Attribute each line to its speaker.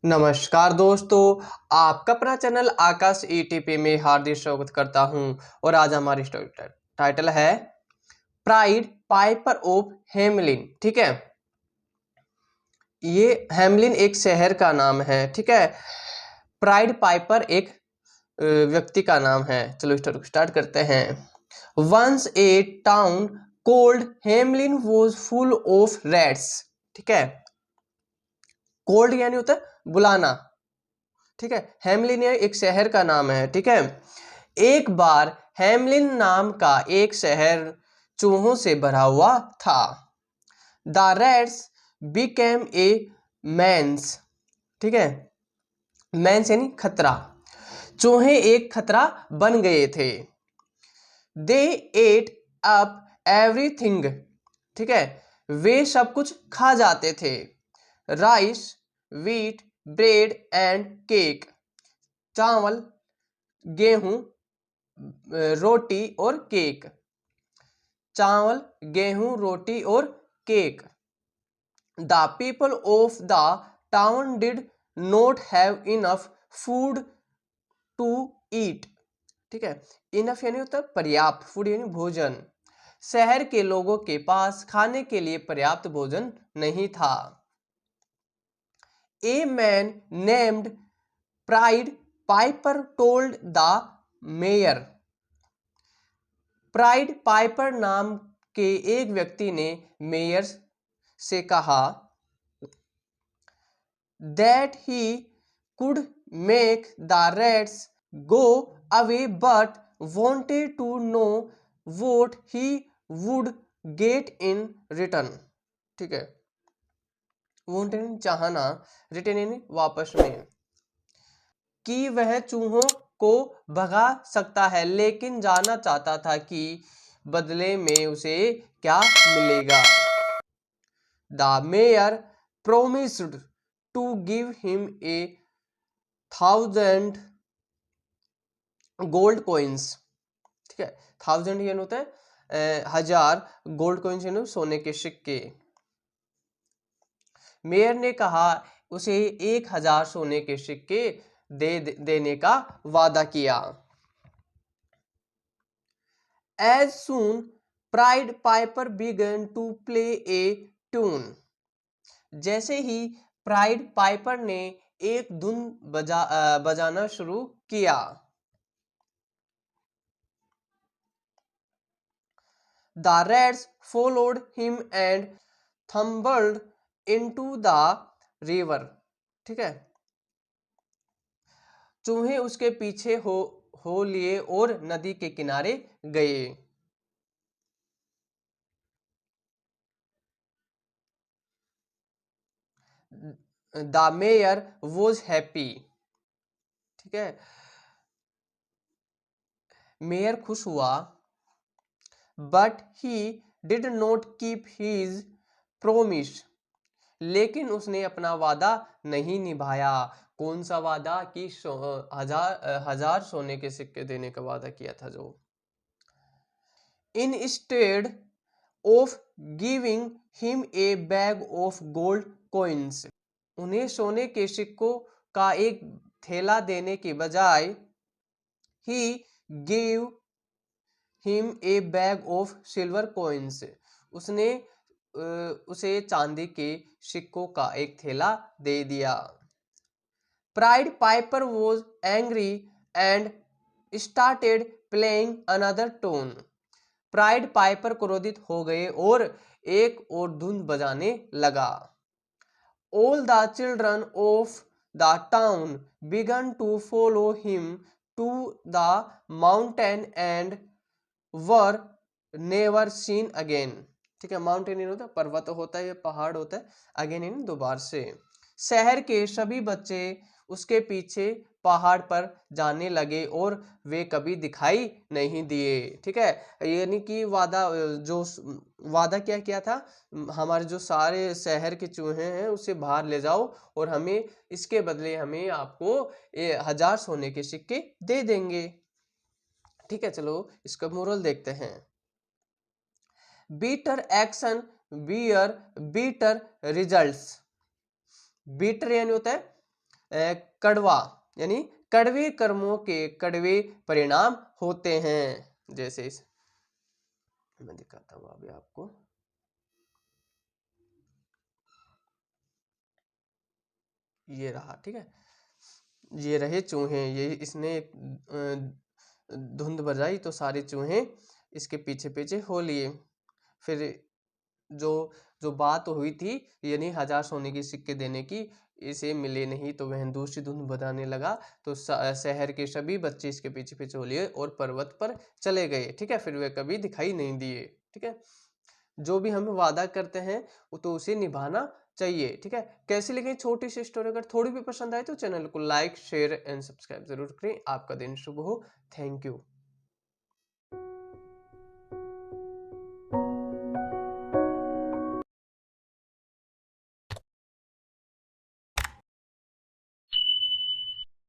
Speaker 1: नमस्कार दोस्तों, आपका अपना चैनल आकाश ईटीपी में हार्दिक स्वागत करता हूं। और आज हमारी स्टोरी टाइटल है प्राइड पाइपर ऑफ हेमलिन। ठीक है, ये हेमलिन एक शहर का नाम है। ठीक है, प्राइड पाइपर एक व्यक्ति का नाम है। चलो स्टोरी को स्टार्ट करते हैं। Once a town called Hamelin was full of rats. ठीक है, कोल्ड यानी होता है बुलाना। ठीक है, हेमलिन एक शहर का नाम है। ठीक है, एक बार हेमलिन नाम का एक शहर चूहों से भरा हुआ था। The rats became a men's. ठीक है, मैंस यानी खतरा। चूहे एक खतरा बन गए थे। They ate up everything. ठीक है, वे सब कुछ खा जाते थे। Rice, wheat, bread and cake. चावल, गेहूं, रोटी और केक। चावल, गेहूं, रोटी और cake. The people of the town did not have enough food to eat. ठीक है, इनफ यानी होता है पर्याप्त, फूड यानी भोजन। शहर के लोगों के पास खाने के लिए पर्याप्त भोजन नहीं था। A man named Pride Piper told the mayor. Pride Piper नाम के एक व्यक्ति ने मेयर से कहा that he could make the rats go away but wanted to know what he would get in return. ठीक है, wanted चाहना, रिटर्न यानी वापस में, कि वह चूहों को भगा सकता है, लेकिन जानना चाहता था कि बदले में उसे क्या मिलेगा। The mayor promised to give him 1,000 gold coins. ठीक है, 1,000 यानी होता है 1,000, गोल्ड कॉइन्स यानी सोने के सिक्के। मेयर ने कहा उसे 1,000 सोने के सिक्के देने का वादा किया। As soon Pied Piper began to play a tune। जैसे ही प्राइड पाइपर ने एक धुन बजाना शुरू किया। The rats followed him and tumbled into the river। ठीक है, चूहे उसके पीछे हो लिए और नदी के किनारे गए। The mayor was happy. ठीक है, मेयर खुश हुआ। But he did not keep his promise. लेकिन उसने अपना वादा नहीं निभाया। कौन सा वादा? कि 1,000 सोने के सिक्के देने का वादा किया था जो। Instead of giving him a bag of gold coins। उन्हें सोने के सिक्कों का एक थैला देने के बजाय he gave him a bag of silver coins। उसने उसे चांदी के सिक्कों का एक थैला दे दिया। Pied Piper was angry and started playing another tune। Pride Piper क्रोधित हो गए और एक और धुन बजाने लगा। All the children of the town began to follow him to the mountain and were never seen again। ठीक है, माउंटेन होता है पर्वत होता है, पहाड़ होता है, अगेन इन दोबारा से। शहर के सभी बच्चे उसके पीछे पहाड़ पर जाने लगे और वे कभी दिखाई नहीं दिए। ठीक है, यानी कि वादा क्या किया था, हमारे जो सारे शहर के चूहे हैं उसे बाहर ले जाओ और हमें इसके बदले हमें आपको 1,000 सोने के सिक्के दे देंगे। ठीक है, चलो इसका मोरल देखते हैं। Better action bear better results. Better यानी होता है कड़वा यानी कड़वे कर्मों के कड़वे परिणाम होते हैं। जैसे मैं दिखाता हूँ अभी आपको, ये रहा, ठीक है, ये रहे चूहे, ये इसने धुंध बजाई तो सारे चूहे इसके पीछे पीछे हो लिए। फिर जो जो बात हुई थी यानी 1000 सोने के सिक्के देने की, इसे मिले नहीं तो वह दूसरी धुंध बजाने लगा, तो शहर के सभी बच्चे इसके पीछे पीछे हो लिए और पर्वत पर चले गए, ठीक है, फिर वे कभी दिखाई नहीं दिए। ठीक है, जो भी हम वादा करते हैं वो तो उसे निभाना चाहिए। ठीक है, कैसी लगी छोटी सी स्टोरी? अगर थोड़ी भी पसंद आए तो चैनल को लाइक शेयर एंड सब्सक्राइब जरूर करें। आपका दिन शुभ हो। Thank you.